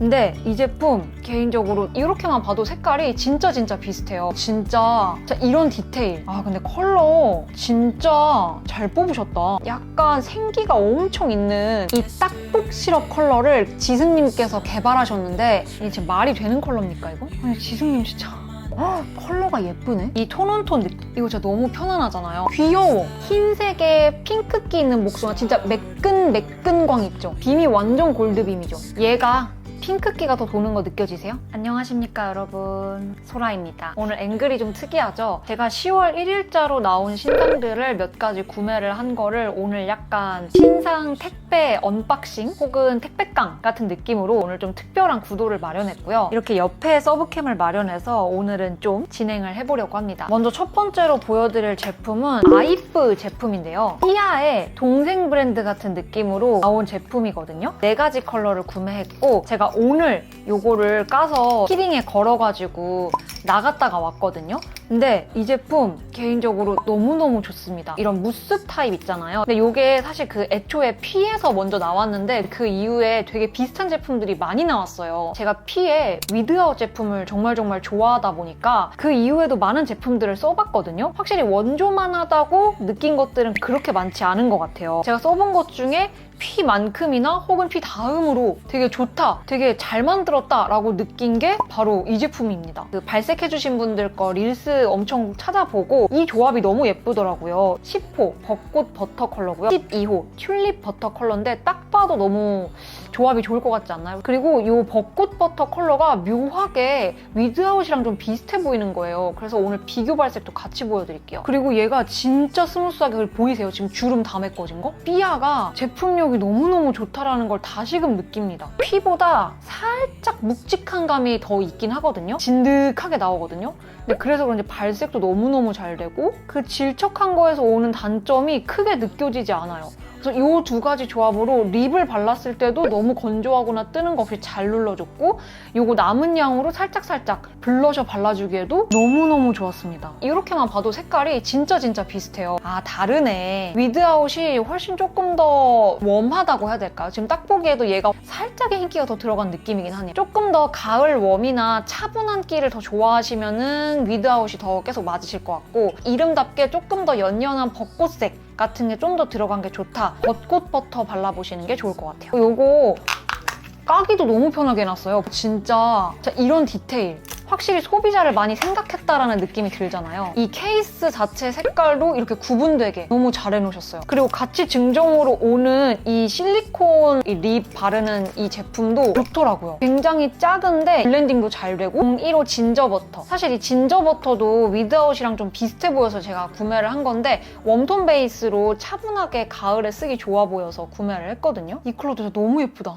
근데 이 제품 개인적으로 이렇게만 봐도 색깔이 진짜 비슷해요. 진짜 이런 디테일. 근데 컬러 진짜 잘 뽑으셨다. 약간 생기가 엄청 있는 이 딱복 시럽 컬러를 지승님께서 개발하셨는데 이게 지금 말이 되는 컬러입니까 이거? 아니 지승님 진짜 컬러가 예쁘네? 이 톤온톤 느낌 이거 진짜 너무 편안하잖아요. 귀여워. 흰색에 핑크기 있는 목소가 진짜 매끈광 있죠? 빔이 완전 골드빔이죠. 얘가 핑크기가 더 도는 거 느껴지세요? 안녕하십니까 여러분, 소라입니다. 오늘 앵글이 좀 특이하죠? 제가 10월 1일자로 나온 신상들을 몇 가지 구매를 한 거를 오늘 약간 신상 택배 언박싱 혹은 택배깡 같은 느낌으로 오늘 좀 특별한 구도를 마련했고요. 이렇게 옆에 서브캠을 마련해서 오늘은 좀 진행을 해보려고 합니다. 먼저 첫 번째로 보여드릴 제품은 아이프 제품인데요. 삐아의 동생 브랜드 같은 느낌으로 나온 제품이거든요. 4가지 컬러를 구매했고 제가 오늘 요거를 까서 키링에 걸어가지고 나갔다가 왔거든요. 근데 이 제품 개인적으로 너무너무 좋습니다. 이런 무스 타입 있잖아요. 근데 요게 사실 그 애초에 피에서 먼저 나왔는데 그 이후에 되게 비슷한 제품들이 많이 나왔어요. 제가 피의 위드아웃 제품을 정말 좋아하다 보니까 그 이후에도 많은 제품들을 써봤거든요. 확실히 원조만 하다고 느낀 것들은 그렇게 많지 않은 것 같아요. 제가 써본 것 중에 피만큼이나 혹은 피 다음으로 되게 좋다, 되게 잘 만들었다 라고 느낀 게 바로 이 제품입니다. 그 발색해주신 분들 거 릴스 엄청 찾아보고 이 조합이 너무 예쁘더라고요. 10호 벚꽃 버터 컬러고요. 12호 튤립 버터 컬러인데 딱 봐도 너무 조합이 좋을 것 같지 않나요? 그리고 이 벚꽃 버터 컬러가 묘하게 위드아웃이랑 좀 비슷해 보이는 거예요. 그래서 오늘 비교 발색도 같이 보여드릴게요. 그리고 얘가 진짜 스무스하게 보이세요? 지금 주름 다 메꿔진 거? 삐아가 제품력이 너무너무 좋다라는 걸 다시금 느낍니다. 피보다 살짝 묵직한 감이 더 있긴 하거든요. 진득하게 나오거든요. 근데 그래서 그런지 발색도 너무너무 잘 되고 그 질척한 거에서 오는 단점이 크게 느껴지지 않아요. 그래서 이 2가지 조합으로 립을 발랐을 때도 너무 건조하거나 뜨는 거 없이 잘 눌러줬고 이거 남은 양으로 살짝 블러셔 발라주기에도 너무너무 좋았습니다. 이렇게만 봐도 색깔이 진짜 비슷해요. 다르네. 위드아웃이 훨씬 조금 더 웜하다고 해야 될까요? 지금 딱 보기에도 얘가 살짝의 흰기가 더 들어간 느낌이긴 하네요. 조금 더 가을 웜이나 차분한 끼를 더 좋아하시면은 위드아웃이 더 계속 맞으실 것 같고 이름답게 조금 더 연연한 벚꽃색 같은 게 좀 더 들어간 게 좋다. 벚꽃 버터 발라보시는 게 좋을 것 같아요. 요거 까기도 너무 편하게 해놨어요. 진짜 이런 디테일. 확실히 소비자를 많이 생각했다라는 느낌이 들잖아요. 이 케이스 자체 색깔도 이렇게 구분되게 너무 잘 해놓으셨어요. 그리고 같이 증정으로 오는 이 실리콘 립 바르는 이 제품도 좋더라고요. 굉장히 작은데 블렌딩도 잘 되고 015 진저버터. 사실 이 진저버터도 위드아웃이랑 좀 비슷해 보여서 제가 구매를 한 건데 웜톤 베이스로 차분하게 가을에 쓰기 좋아 보여서 구매를 했거든요. 이 컬러도 진짜 너무 예쁘다.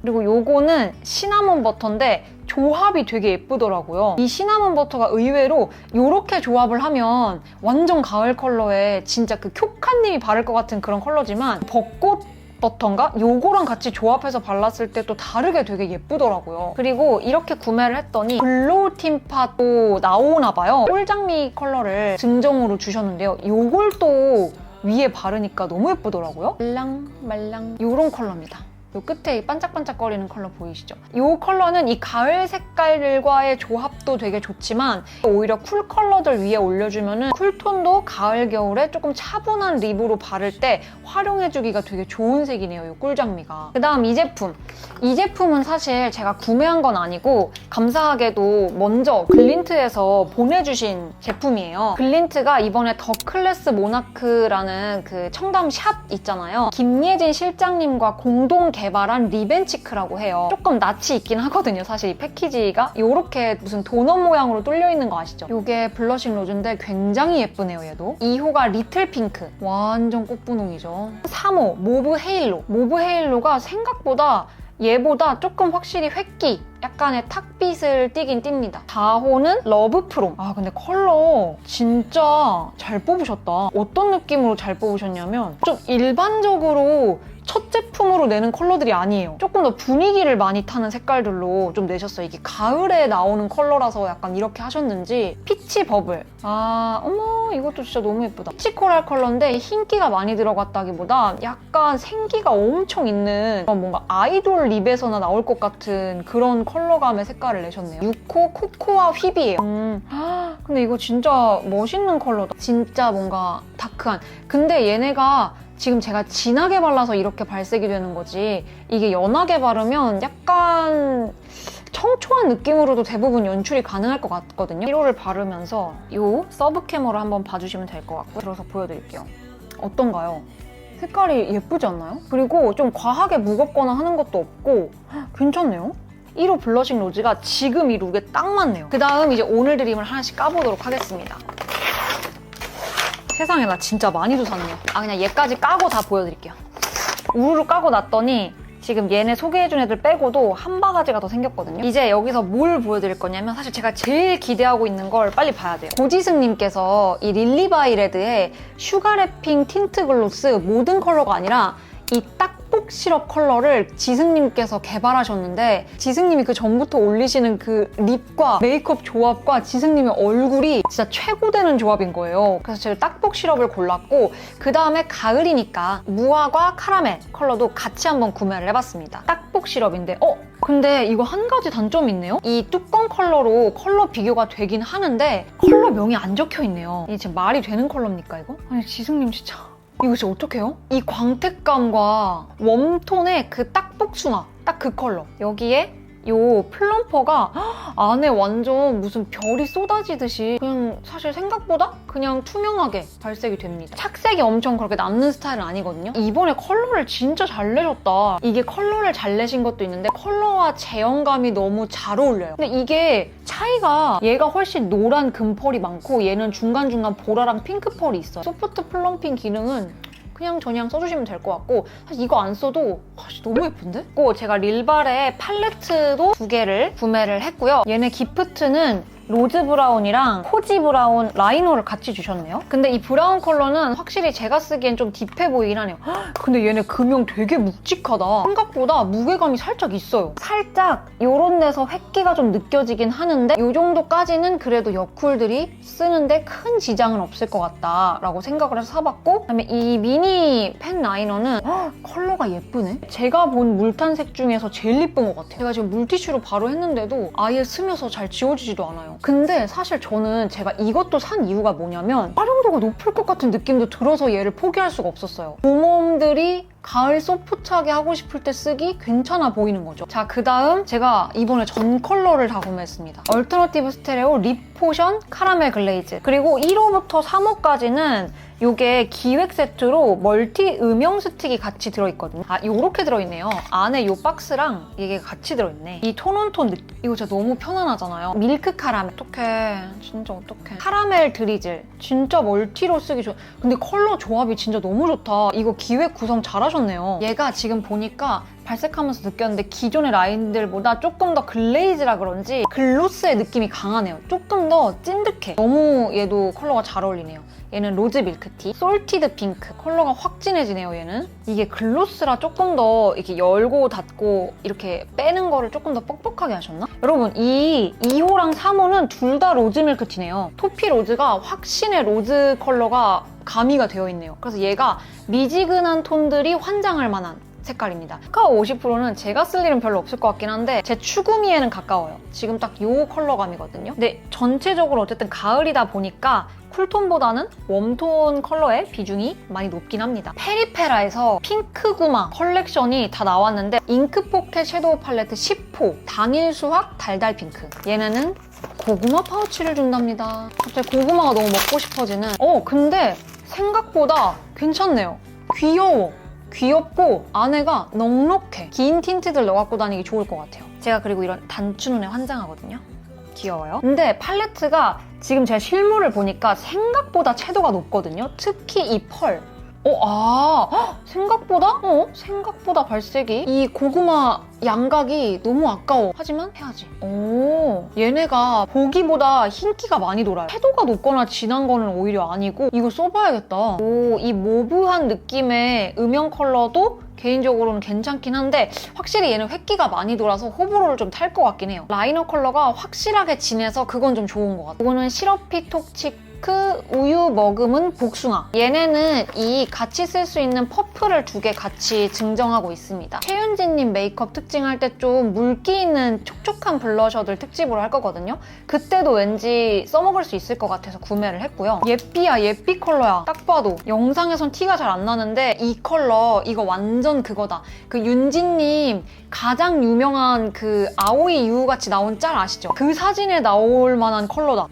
그리고 요거는 시나몬 버터인데 조합이 되게 예쁘더라고요. 이 시나몬 버터가 의외로 이렇게 조합을 하면 완전 가을 컬러에 진짜 그 쿄카님이 바를 것 같은 그런 컬러지만 벚꽃 버터인가? 요거랑 같이 조합해서 발랐을 때 또 다르게 되게 예쁘더라고요. 그리고 이렇게 구매를 했더니 글로우 틴팟도 나오나 봐요. 꿀장미 컬러를 증정으로 주셨는데요. 요걸 또 위에 바르니까 너무 예쁘더라고요. 말랑 요런 컬러입니다. 요 끝에 반짝반짝거리는 컬러 보이시죠? 이 컬러는 이 가을 색깔들과의 조합도 되게 좋지만 오히려 쿨 컬러들 위에 올려주면 쿨톤도 가을 겨울에 조금 차분한 립으로 바를 때 활용해주기가 되게 좋은 색이네요. 이 꿀장미가. 그 다음 이 제품. 이 제품은 사실 제가 구매한 건 아니고 감사하게도 먼저 글린트에서 보내주신 제품이에요. 글린트가 이번에 더 클래스 모나크라는 그 청담 샵 있잖아요. 김예진 실장님과 공동 개발한 리벤치크라고 해요. 조금 낯이 있긴 하거든요. 사실 이 패키지가 이렇게 무슨 도넛 모양으로 뚫려 있는 거 아시죠? 이게 블러싱 로즈인데 굉장히 예쁘네요. 얘도 2호가 리틀 핑크, 완전 꽃분홍이죠. 3호 모브 헤일로. 모브 헤일로가 생각보다 얘보다 조금 확실히 획기, 약간의 탁빛을 띠긴 띱니다. 4호는 러브 프롬. 근데 컬러 진짜 잘 뽑으셨다. 어떤 느낌으로 잘 뽑으셨냐면 좀 일반적으로 첫 제품으로 내는 컬러들이 아니에요. 조금 더 분위기를 많이 타는 색깔들로 좀 내셨어요. 이게 가을에 나오는 컬러라서 약간 이렇게 하셨는지. 피치 버블. 아, 어머, 이것도 진짜 너무 예쁘다. 피치 코랄 컬러인데 흰기가 많이 들어갔다기보다 약간 생기가 엄청 있는 뭔가 아이돌 립에서나 나올 것 같은 그런 컬러감의 색깔을 내셨네요. 6호 코코아 휘비예요. 근데 이거 진짜 멋있는 컬러다. 진짜 뭔가 다크한. 근데 얘네가 지금 제가 진하게 발라서 이렇게 발색이 되는 거지, 이게 연하게 바르면 약간 청초한 느낌으로도 대부분 연출이 가능할 것 같거든요. 1호를 바르면서 이 서브 캐머를 한번 봐주시면 될 것 같고, 들어서 보여드릴게요. 어떤가요? 색깔이 예쁘지 않나요? 그리고 좀 과하게 무겁거나 하는 것도 없고 괜찮네요. 1호 블러싱 로즈가 지금 이 룩에 딱 맞네요. 그 다음 이제 오늘 드림을 하나씩 까보도록 하겠습니다. 세상에, 나 진짜 많이도 샀네요. 그냥 얘까지 까고 다 보여드릴게요. 우르르 까고 났더니 지금 얘네 소개해준 애들 빼고도 한 바가지가 더 생겼거든요. 이제 여기서 뭘 보여드릴 거냐면, 사실 제가 제일 기대하고 있는 걸 빨리 봐야 돼요. 고지승님께서 이 릴리바이레드의 슈가래핑 틴트 글로스 모든 컬러가 아니라 이 딱복 시럽 컬러를 지승님께서 개발하셨는데, 지승님이 그 전부터 올리시는 그 립과 메이크업 조합과 지승님의 얼굴이 진짜 최고되는 조합인 거예요. 그래서 제가 딱복 시럽을 골랐고, 그 다음에 가을이니까 무화과 카라멜 컬러도 같이 한번 구매를 해봤습니다. 딱복 시럽인데 근데 이거 한 가지 단점이 있네요. 이 뚜껑 컬러로 컬러 비교가 되긴 하는데 컬러명이 안 적혀있네요. 이게 지금 말이 되는 컬러입니까 이거? 아니, 지승님 진짜 이거 진짜 어떡해요? 이 광택감과 웜톤의 그 딱복숭아, 딱 그 컬러. 여기에 요 플럼퍼가 안에 완전 무슨 별이 쏟아지듯이 그냥 사실 생각보다 그냥 투명하게 발색이 됩니다. 착색이 엄청 그렇게 남는 스타일은 아니거든요. 이번에 컬러를 진짜 잘 내셨다. 이게 컬러를 잘 내신 것도 있는데 컬러와 제형감이 너무 잘 어울려요. 근데 이게 차이가, 얘가 훨씬 노란 금펄이 많고 얘는 중간중간 보라랑 핑크 펄이 있어요. 소프트 플럼핑 기능은 그냥 저냥 써주시면 될 것 같고, 사실 이거 안 써도 너무 예쁜데? 고 제가 릴발의 팔레트도 2개를 구매를 했고요. 얘네 기프트는 로즈 브라운이랑 코지 브라운 라이너를 같이 주셨네요. 근데 이 브라운 컬러는 확실히 제가 쓰기엔 좀 딥해 보이긴 하네요. 근데 얘네 금형 되게 묵직하다. 생각보다 무게감이 살짝 있어요. 살짝 요런 데서 획기가 좀 느껴지긴 하는데 요 정도까지는 그래도 여쿨들이 쓰는데 큰 지장은 없을 것 같다라고 생각을 해서 사봤고, 그다음에 이 미니 펜 라이너는 컬러가 예쁘네? 제가 본 물탄색 중에서 제일 예쁜 것 같아요. 제가 지금 물티슈로 바로 했는데도 아예 스며서 잘 지워지지도 않아요. 근데 사실 저는 제가 이것도 산 이유가 뭐냐면 활용도가 높을 것 같은 느낌도 들어서 얘를 포기할 수가 없었어요. 봄웜들이 가을 소프트하게 하고 싶을 때 쓰기 괜찮아 보이는 거죠. 자, 그 다음 제가 이번에 전 컬러를 다 구매했습니다. 얼터너티브 스테레오 립 포션 카라멜 글레이즈. 그리고 1호부터 3호까지는 이게 기획 세트로 멀티 음영 스틱이 같이 들어있거든요. 요렇게 들어있네요. 안에 요 박스랑 이게 같이 들어있네. 이 톤온톤 느낌. 이거 진짜 너무 편안하잖아요. 밀크 카라멜. 어떡해. 진짜 어떡해. 카라멜 드리즐. 진짜 멀티로 쓰기 좋아. 근데 컬러 조합이 진짜 너무 좋다. 이거 기획 구성 잘하셨네요. 얘가 지금 보니까 발색하면서 느꼈는데 기존의 라인들보다 조금 더 글레이즈라 그런지 글로스의 느낌이 강하네요. 조금 더 찐득해. 너무 얘도 컬러가 잘 어울리네요. 얘는 로즈 밀크티, 솔티드 핑크. 컬러가 확 진해지네요, 얘는. 이게 글로스라 조금 더 이렇게 열고 닫고 이렇게 빼는 거를 조금 더 뻑뻑하게 하셨나? 여러분, 이 2호랑 3호는 둘 다 로즈 밀크티네요. 토피 로즈가 확신의 로즈 컬러가 가미가 되어 있네요. 그래서 얘가 미지근한 톤들이 환장할 만한 색깔입니다. 카카오 50%는 제가 쓸 일은 별로 없을 것 같긴 한데 제 추구미에는 가까워요. 지금 딱 이 컬러감이거든요. 근데 전체적으로 어쨌든 가을이다 보니까 쿨톤보다는 웜톤 컬러의 비중이 많이 높긴 합니다. 페리페라에서 핑크구마 컬렉션이 다 나왔는데 잉크 포켓 섀도우 팔레트 10호 당일 수확 달달 핑크. 얘네는 고구마 파우치를 준답니다. 갑자기 고구마가 너무 먹고 싶어지는. 근데 생각보다 괜찮네요. 귀여워. 귀엽고 안에가 넉넉해. 긴 틴트들 넣어갖고 다니기 좋을 것 같아요. 제가 그리고 이런 단추눈에 환장하거든요. 귀여워요. 근데 팔레트가 지금 제가 실물을 보니까 생각보다 채도가 높거든요. 특히 이 펄. 생각보다? 생각보다 발색이? 이 고구마 양각이 너무 아까워. 하지만 해야지. 얘네가 보기보다 흰기가 많이 돌아요. 채도가 높거나 진한 거는 오히려 아니고 이거 써봐야겠다. 이 모브한 느낌의 음영 컬러도 개인적으로는 괜찮긴 한데 확실히 얘는 획기가 많이 돌아서 호불호를 좀 탈 것 같긴 해요. 라이너 컬러가 확실하게 진해서 그건 좀 좋은 것 같아요. 이거는 시러피 톡치크 우유 머금은 복숭아. 얘네는 이 같이 쓸 수 있는 퍼플을 2개 같이 증정하고 있습니다. 최윤진님 메이크업 특징할 때 좀 물기 있는 촉촉한 블러셔들 특집으로 할 거거든요. 그때도 왠지 써먹을 수 있을 것 같아서 구매를 했고요. 예삐야, 예삐 컬러야. 딱 봐도 영상에선 티가 잘 안 나는데 이 컬러 이거 완전 그거다. 그 윤진님 가장 유명한 그 아오이 유우 같이 나온 짤 아시죠? 그 사진에 나올 만한 컬러다.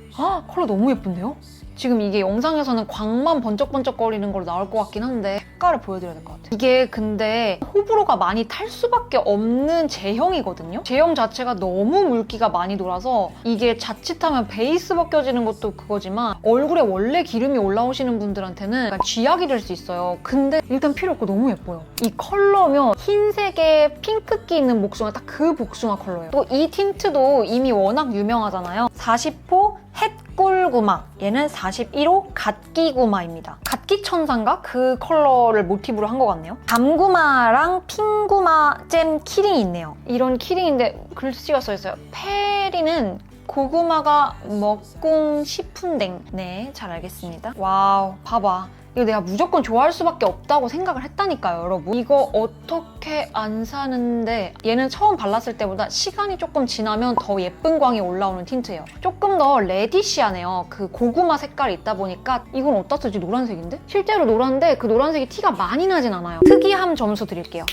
컬러 너무 예쁜데요? 지금 이게 영상에서는 광만 번쩍번쩍거리는 걸로 나올 것 같긴 한데 색깔을 보여드려야 될 것 같아요. 이게 근데 호불호가 많이 탈 수밖에 없는 제형이거든요? 제형 자체가 너무 물기가 많이 돌아서 이게 자칫하면 베이스 벗겨지는 것도 그거지만 얼굴에 원래 기름이 올라오시는 분들한테는 약간 쥐약이 될 수 있어요. 근데 일단 필요 없고 너무 예뻐요. 이 컬러면 흰색에 핑크기 있는 복숭아, 딱 그 복숭아 컬러예요. 또 이 틴트도 이미 워낙 유명하잖아요. 40호 햇꿀구마, 얘는 41호 갓기구마입니다. 갓기천사인가? 그 컬러를 모티브로 한 것 같네요. 밤구마랑 핑구마 잼 키링이 있네요. 이런 키링인데 글씨가 써있어요. 페리는 고구마가 먹공 싶은댕. 네, 잘 알겠습니다. 와우, 봐봐. 이거 내가 무조건 좋아할 수밖에 없다고 생각을 했다니까요, 여러분. 이거 어떻게 안 사는데 얘는 처음 발랐을 때보다 시간이 조금 지나면 더 예쁜 광이 올라오는 틴트예요. 조금 더 레디시하네요. 그 고구마 색깔이 있다 보니까 이건 어디다 쓰지? 노란색인데? 실제로 노란데 그 노란색이 티가 많이 나진 않아요. 특이함 점수 드릴게요.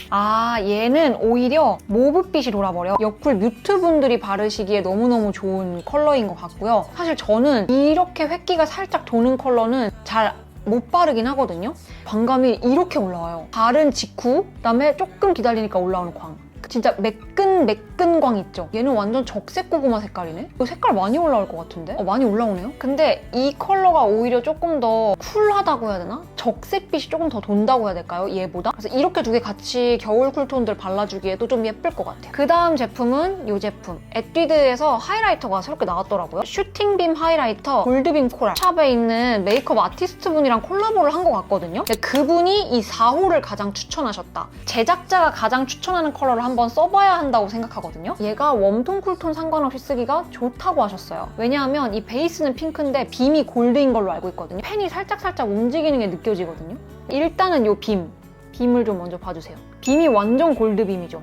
얘는 오히려 모브빛이 돌아버려. 여쿨 뮤트 분들이 바르시기에 너무너무 좋은 컬러인 것 같고요. 사실 저는 이렇게 획기가 살짝 도는 컬러는 잘 못 바르긴 하거든요. 광감이 이렇게 올라와요. 바른 직후, 그다음에 조금 기다리니까 올라오는 광. 진짜 매끈 광 있죠? 얘는 완전 적색 고구마 색깔이네? 이거 색깔 많이 올라올 것 같은데? 많이 올라오네요? 근데 이 컬러가 오히려 조금 더 쿨하다고 해야 되나? 적색빛이 조금 더 돈다고 해야 될까요? 얘보다? 그래서 이렇게 2개 같이 겨울 쿨톤들 발라주기에도 좀 예쁠 것 같아요. 그 다음 제품은 이 제품. 에뛰드에서 하이라이터가 새롭게 나왔더라고요. 슈팅빔 하이라이터 골드빔 코랄. 샵에 있는 메이크업 아티스트 분이랑 콜라보를 한 것 같거든요. 근데 그분이 이 4호를 가장 추천하셨다. 제작자가 가장 추천하는 컬러를 한번 써봐야 한다고 생각하거든요. 얘가 웜톤, 쿨톤 상관없이 쓰기가 좋다고 하셨어요. 왜냐하면 이 베이스는 핑크인데 빔이 골드인 걸로 알고 있거든요. 펜이 살짝살짝 움직이는 게 느껴지거든요. 일단은 이 빔을 좀 먼저 봐주세요. 빔이 완전 골드빔이죠.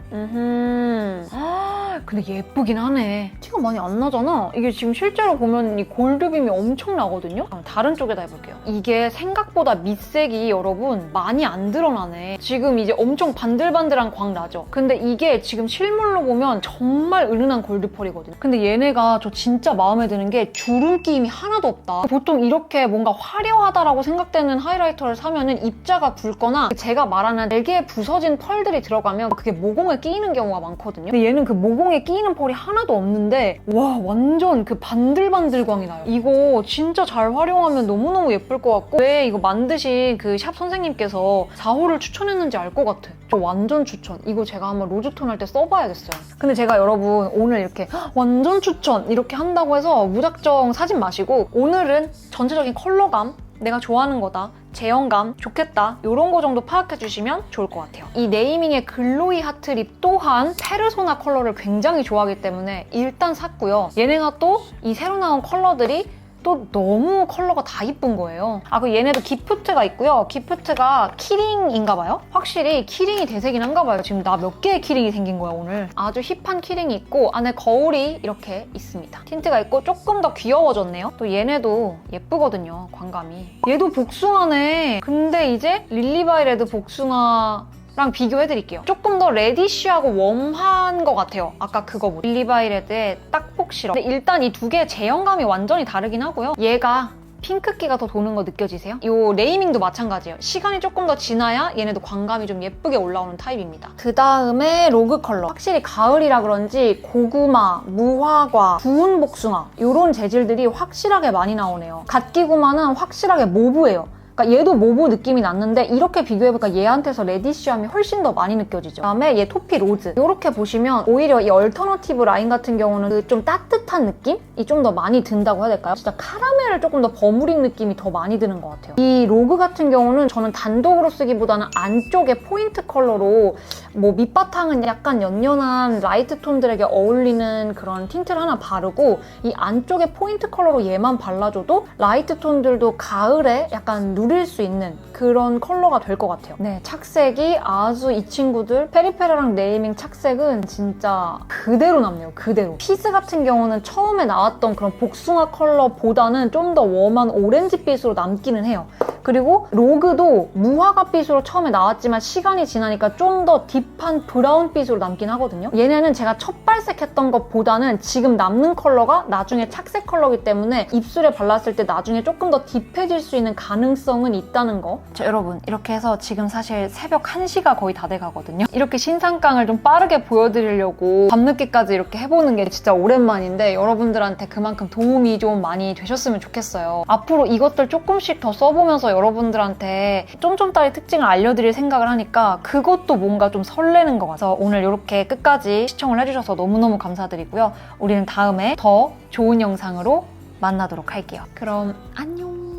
근데 예쁘긴 하네. 티가 많이 안 나잖아. 이게 지금 실제로 보면 이 골드빔이 엄청 나거든요. 다른 쪽에다 해볼게요. 이게 생각보다 밑색이 여러분 많이 안 드러나네. 지금 이제 엄청 반들반들한 광 나죠? 근데 이게 지금 실물로 보면 정말 은은한 골드펄이거든요. 근데 얘네가 저 진짜 마음에 드는 게 주름 끼임이 하나도 없다. 보통 이렇게 뭔가 화려하다라고 생각되는 하이라이터를 사면은 입자가 붉거나 제가 말하는 되게 부서진 펄들이 들어가면 그게 모공에 끼이는 경우가 많거든요. 근데 얘는 그 모공에 끼이는 펄이 하나도 없는데 와 완전 그 반들반들광이 나요. 이거 진짜 잘 활용하면 너무너무 예쁠 것 같고 왜 이거 만드신 그 샵 선생님께서 4호를 추천했는지 알 것 같아. 저 완전 추천. 이거 제가 한번 로즈톤 할 때 써봐야겠어요. 근데 제가 여러분 오늘 이렇게 완전 추천 이렇게 한다고 해서 무작정 사진 마시고 오늘은 전체적인 컬러감 내가 좋아하는 거다. 제형감 좋겠다 이런 거 정도 파악해 주시면 좋을 것 같아요. 이 네이밍의 글로이 하트 립 또한 페르소나 컬러를 굉장히 좋아하기 때문에 일단 샀고요. 얘네가 또 이 새로 나온 컬러들이 또 너무 컬러가 다 이쁜 거예요. 그리고 얘네도 기프트가 있고요. 기프트가 키링인가 봐요? 확실히 키링이 대세긴 한가 봐요. 지금 나 몇 개의 키링이 생긴 거야 오늘. 아주 힙한 키링이 있고 안에 거울이 이렇게 있습니다. 틴트가 있고 조금 더 귀여워졌네요. 또 얘네도 예쁘거든요, 광감이. 얘도 복숭아네. 근데 이제 릴리바이레드 복숭아 랑 비교해드릴게요. 조금 더 레디쉬하고 웜한 것 같아요. 아까 그거보다. 릴리바이레드의 딱복 시럽. 근데 일단 이 2개의 제형감이 완전히 다르긴 하고요. 얘가 핑크기가 더 도는 거 느껴지세요? 이 네이밍도 마찬가지예요. 시간이 조금 더 지나야 얘네도 광감이 좀 예쁘게 올라오는 타입입니다. 그 다음에 로그 컬러. 확실히 가을이라 그런지 고구마, 무화과, 구운 복숭아 이런 재질들이 확실하게 많이 나오네요. 갓기구마는 확실하게 모브예요. 그러니까 얘도 모브 느낌이 났는데 이렇게 비교해보니까 얘한테서 레디쉬함이 훨씬 더 많이 느껴지죠. 그다음에 얘 토피 로즈. 이렇게 보시면 오히려 이 얼터너티브 라인 같은 경우는 그 좀 따뜻한 느낌이 좀 더 많이 든다고 해야 될까요? 진짜 카라멜을 조금 더 버무린 느낌이 더 많이 드는 것 같아요. 이 로그 같은 경우는 저는 단독으로 쓰기보다는 안쪽에 포인트 컬러로 뭐 밑바탕은 약간 연연한 라이트 톤들에게 어울리는 그런 틴트를 하나 바르고 이 안쪽에 포인트 컬러로 얘만 발라줘도 라이트 톤들도 가을에 약간 누릴 수 있는 그런 컬러가 될 것 같아요. 네, 착색이 아주 이 친구들 페리페라랑 네이밍 착색은 진짜 그대로 남네요. 그대로. 피즈 같은 경우는 처음에 나왔던 그런 복숭아 컬러보다는 좀 더 웜한 오렌지빛으로 남기는 해요. 그리고 로그도 무화과빛으로 처음에 나왔지만 시간이 지나니까 좀 더 딥한 브라운빛으로 남긴 하거든요. 얘네는 제가 첫 발색했던 것보다는 지금 남는 컬러가 나중에 착색 컬러이기 때문에 입술에 발랐을 때 나중에 조금 더 딥해질 수 있는 가능성은 있다는 거. 자, 여러분 이렇게 해서 지금 사실 새벽 1시가 거의 다 돼가거든요. 이렇게 신상깡을 좀 빠르게 보여드리려고 밤늦게까지 이렇게 해보는 게 진짜 오랜만인데 여러분들한테 그만큼 도움이 좀 많이 되셨으면 좋겠어요. 앞으로 이것들 조금씩 더 써보면서 여러분들한테 쫌쫌따리 특징을 알려드릴 생각을 하니까 그것도 뭔가 좀 설레는 것 같아서 오늘 이렇게 끝까지 시청을 해주셔서 너무너무 감사드리고요. 우리는 다음에 더 좋은 영상으로 만나도록 할게요. 그럼 안녕!